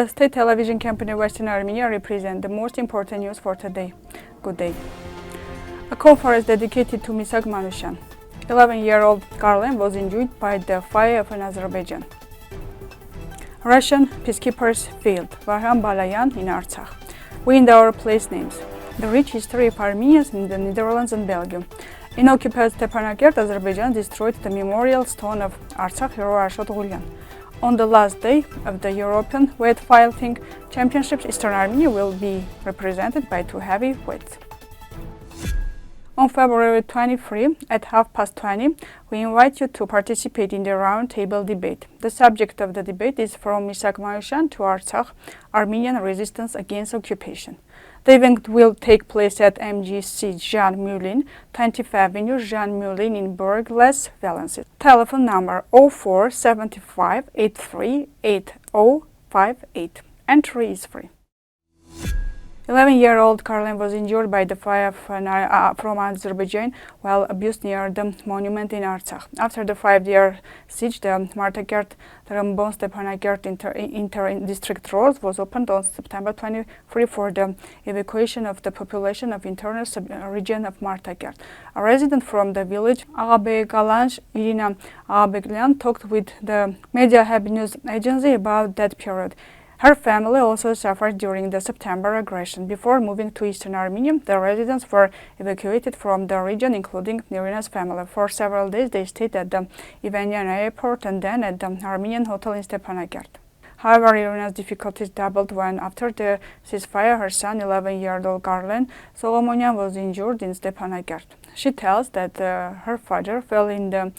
The state television company Western Armenia represents the most important news for today. Good day. A conference dedicated to Misak Manushyan. 11-year-old Karlen was injured by the fire in Azerbaijan. Russian peacekeepers failed. Vahram Balayan in Artsakh. We in our place names. The rich history of Armenians in the Netherlands and Belgium. In occupied Stepanakert, Azerbaijan destroyed the memorial stone of Artsakh hero Ashot Ghulyan. On the last day of the European Weightlifting Championship, Eastern Armenia will be represented by two heavyweights. On February 23 at 20:30, we invite you to participate in the roundtable debate. The subject of the debate is From Misak Manushyan to Artsakh, Armenian Resistance Against Occupation. The event will take place at MGC Jean Moulin, 20th Avenue Jean Moulin in Burg-les Valences. Telephone number 0475 83 8058. Entry is free. 11-year-old Karlen was injured by the fire from Azerbaijan while abused near the monument in Artsakh. After the 5-year siege, the Martakert, Terembon, Stepanakert inter-district road was opened on September 23 for the evacuation of the population of internal region of Martakert. A resident from the village, Agatangeghos, Irina Agatangeghos, talked with the Media Hub news agency about that period. Her family also suffered during the September aggression. Before moving to Eastern Armenia, the residents were evacuated from the region, including Irina's family. For several days, they stayed at the Yerevan airport and then at the Armenian hotel in Stepanakert. However, Irina's difficulties doubled when, after the ceasefire, her son, 11-year-old Karlen Solomonian, was injured in Stepanakert. She tells that her father fell in the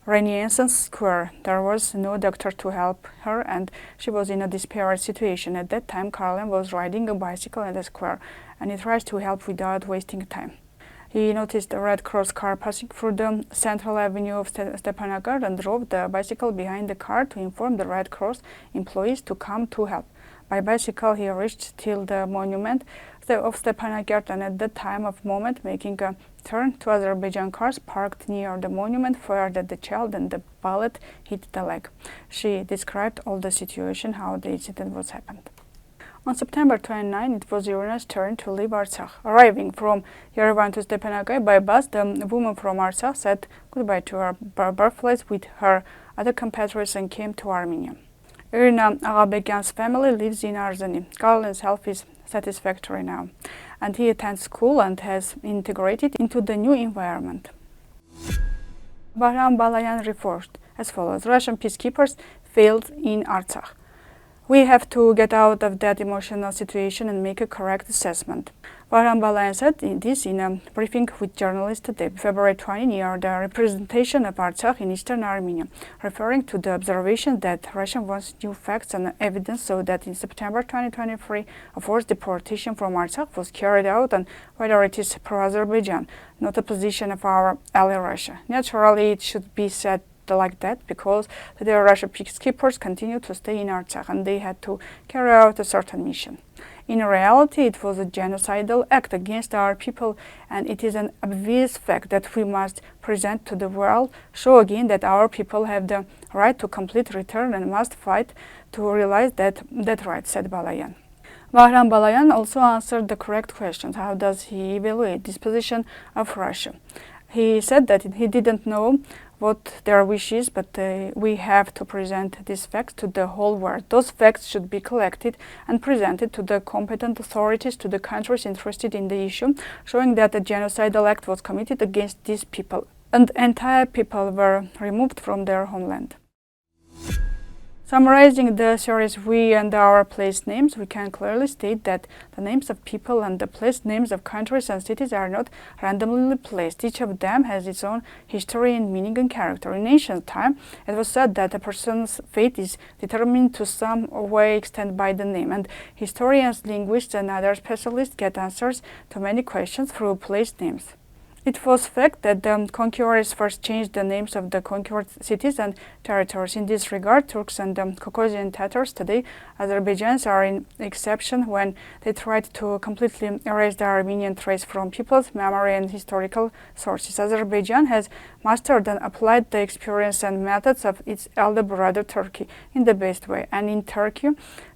Renaissance Square. There was no doctor to help her and she was in a desperate situation. At that time, Karlen was riding a bicycle at the square and he tried to help without wasting time. He noticed a Red Cross car passing through the central avenue of Stepanakert and drove the bicycle behind the car to inform the Red Cross employees to come to help. By bicycle, he reached till the monument of Stepanakert and at the time of moment making a turn, two Azerbaijan cars parked near the monument fired at the child and the bullet hit the leg. She described all the situation, how the incident was happened. On September 29, it was Irina's turn to leave Artsakh. Arriving from Yerevan to Stepanakert by bus, the woman from Artsakh said goodbye to her birthplace with her other compatriots and came to Armenia. Irina Agatangeghos' family lives in Artsakh. Karlen's health is satisfactory now, and he attends school and has integrated into the new environment. Vahram Balayan reported as follows: Russian peacekeepers failed in Artsakh. We have to get out of that emotional situation and make a correct assessment. Vahram Balayan said this in a briefing with journalists today, February 20, near the representation of Artsakh in Eastern Armenia, referring to the observation that Russia wants new facts and evidence so that in September 2023, a forced deportation from Artsakh was carried out and whether it is pro-Azerbaijan, not a position of our ally Russia. Naturally, it should be said like that because the Russian peacekeepers continue to stay in Artsakh and they had to carry out a certain mission. In reality, it was a genocidal act against our people and it is an obvious fact that we must present to the world, show again that our people have the right to complete return and must fight to realize that right, said Balayan. Vahram Balayan also answered the correct questions. How does he evaluate this position of Russia? He said that he didn't know what their wish is, but we have to present these facts to the whole world. Those facts should be collected and presented to the competent authorities, to the countries interested in the issue, showing that a genocidal act was committed against these people, and entire people were removed from their homeland. Summarizing the series We and Our Place Names, we can clearly state that the names of people and the place names of countries and cities are not randomly placed. Each of them has its own history and meaning and character. In ancient time, it was said that a person's fate is determined to some way extent by the name, and historians, linguists and other specialists get answers to many questions through place names. It was fact that the conquerors first changed the names of the conquered cities and territories. In this regard, Turks and Caucasian Tatars today, Azerbaijans are an exception when they tried to completely erase the Armenian trace from people's memory and historical sources. Azerbaijan has mastered and applied the experience and methods of its elder brother Turkey in the best way, and in Turkey,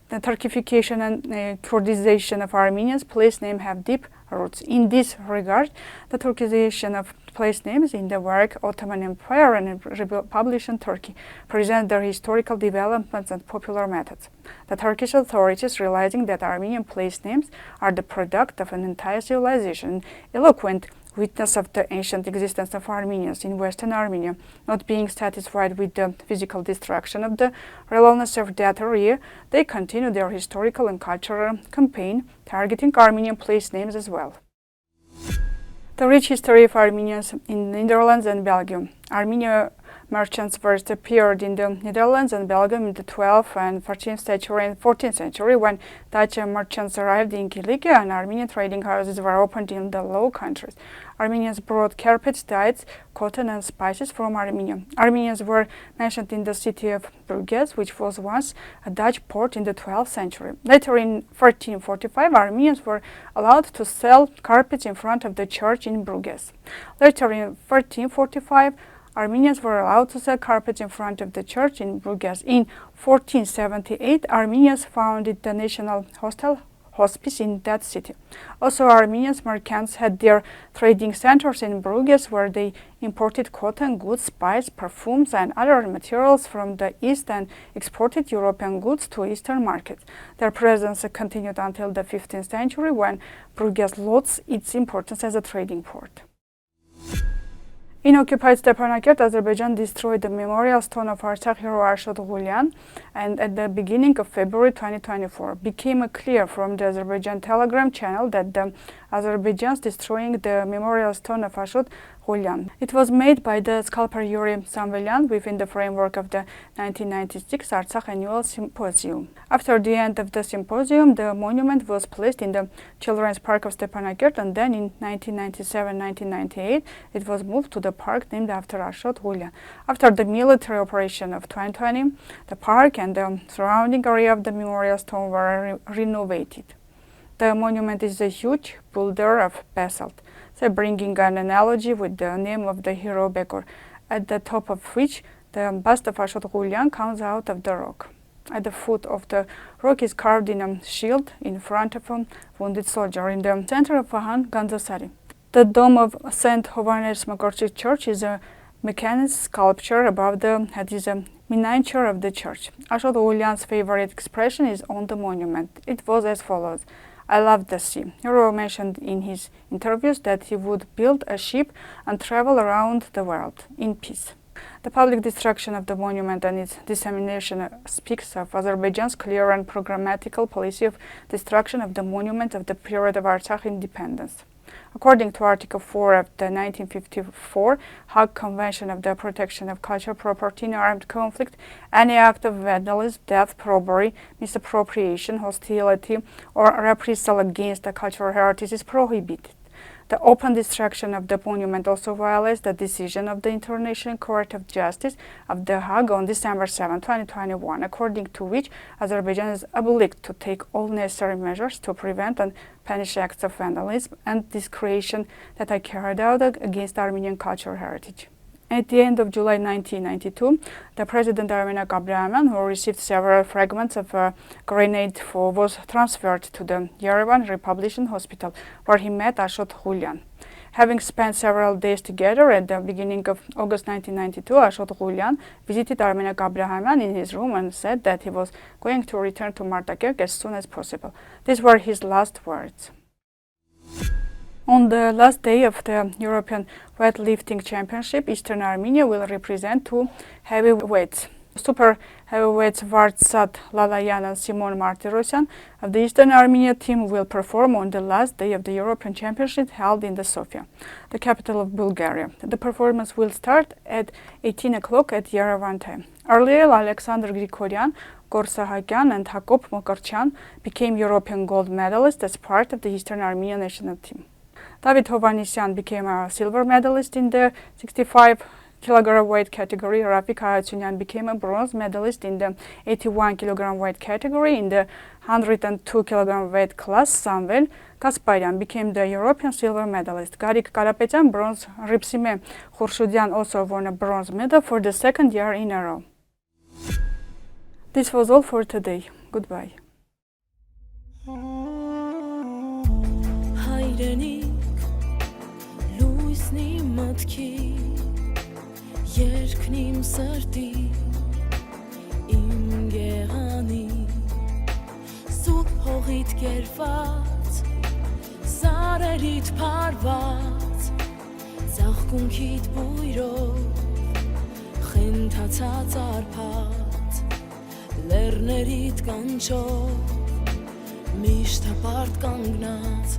The Turkification and Kurdization of Armenians place names have deep roots. In this regard, the Turkization of place names in the work Ottoman Empire and Republican Turkey present their historical developments and popular methods. The Turkish authorities, realizing that Armenian place names are the product of an entire civilization, eloquent witness of the ancient existence of Armenians in Western Armenia, not being satisfied with the physical destruction of the relatively of that area, they continue their historical and cultural campaign, targeting Armenian place names as well. The rich history of Armenians in the Netherlands and Belgium. Armenian merchants first appeared in the Netherlands and Belgium in the 12th and 13th century and 14th century, when Dutch merchants arrived in Kilikia and Armenian trading houses were opened in the Low Countries. Armenians brought carpets, dyes, cotton and spices from Armenia. Armenians were mentioned in the city of Bruges, which was once a Dutch port in the 12th century. Later in 1445, Armenians were allowed to sell carpets in front of the church in Bruges. Later in 1445, Armenians were allowed to sell carpets in front of the church in Bruges. In 1478, Armenians founded the national Hostess in that city. Also, Armenians merchants had their trading centers in Bruges, where they imported cotton, goods, spice, perfumes, and other materials from the east and exported European goods to eastern markets. Their presence continued until the 15th century, when Bruges lost its importance as a trading port. In occupied Stepanakert, Azerbaijan destroyed the memorial stone of Artsakh hero Ashot Ghulyan, and at the beginning of February 2024, became clear from the Azerbaijan Telegram channel that the Azerbaijans destroying the memorial stone of Ashot Ghulyan. It was made by the sculptor Yerevan within the framework of the 1996 Artsakh annual symposium. After the end of the symposium, the monument was placed in the Children's Park of Stepanakert, and then in 1997-1998 it was moved to the park named after Ashot Ghulyan. After the military operation of 2020, the park and the surrounding area of the memorial stone were renovated. The monument is a huge boulder of basalt, so bringing an analogy with the name of the hero Bekor, at the top of which the bust of Ashot Ghulyan comes out of the rock. At the foot of the rock is carved in a shield in front of a wounded soldier in the center of Vahan Ganzasari. The dome of St. Hovannes Makorchik Church is a mechanized sculpture. Above the head is a miniature of the church. Ashot Ghulyan's favorite expression is on the monument. It was as follows: "I love the sea." Hero mentioned in his interviews that he would build a ship and travel around the world in peace. The public destruction of the monument and its dissemination speaks of Azerbaijan's clear and programmatical policy of destruction of the monument of the period of Artsakh independence. According to Article 4 of the 1954 Hague Convention of the Protection of Cultural Property in Armed Conflict, any act of vandalism, theft, robbery, misappropriation, hostility, or reprisal against the cultural heritage is prohibited. The open destruction of the monument also violates the decision of the International Court of Justice of The Hague on December 7, 2021, according to which Azerbaijan is obliged to take all necessary measures to prevent and punish acts of vandalism and desecration that are carried out against Armenian cultural heritage. At the end of July 1992, the President Misak Manushyan, who received several fragments of a grenade, was transferred to the Yerevan Republican Hospital, where he met Ashot Ghulyan. Having spent several days together at the beginning of August 1992, Ashot Ghulyan visited Misak Manushyan in his room and said that he was going to return to Artsakh as soon as possible. These were his last words. On the last day of the European Weightlifting Championship, Eastern Armenia will represent two heavyweights. Super heavyweights Vahram Balayan and Simon Martirosyan of the Eastern Armenia team will perform on the last day of the European Championship held in Sofia, the capital of Bulgaria. The performance will start at 18 o'clock at Yerevan time. Earlier, Alexander Grigoryan, Sahakyan and Hakop Mokarchan became European gold medalists as part of the Eastern Armenia national team. David Hovanesyan became a silver medalist in the 65 kg weight category. Rafik Agatangeghos became a bronze medalist in the 81 kg weight category. In the 102 kg weight class, Samvel Kasparyan became the European silver medalist. Garik Karapetyan, bronze. Ripsime Khurshudyan also won a bronze medal for the second year in a row. This was all for today. Goodbye. մտքի երկն իմ սրտի իմ գեղանի սուտ հողիդ կերված սարերիդ փարված ծաղկունքիդ բույրով խենթացած արփած լեռներիդ կանչով միշտ հպարտ կանգնած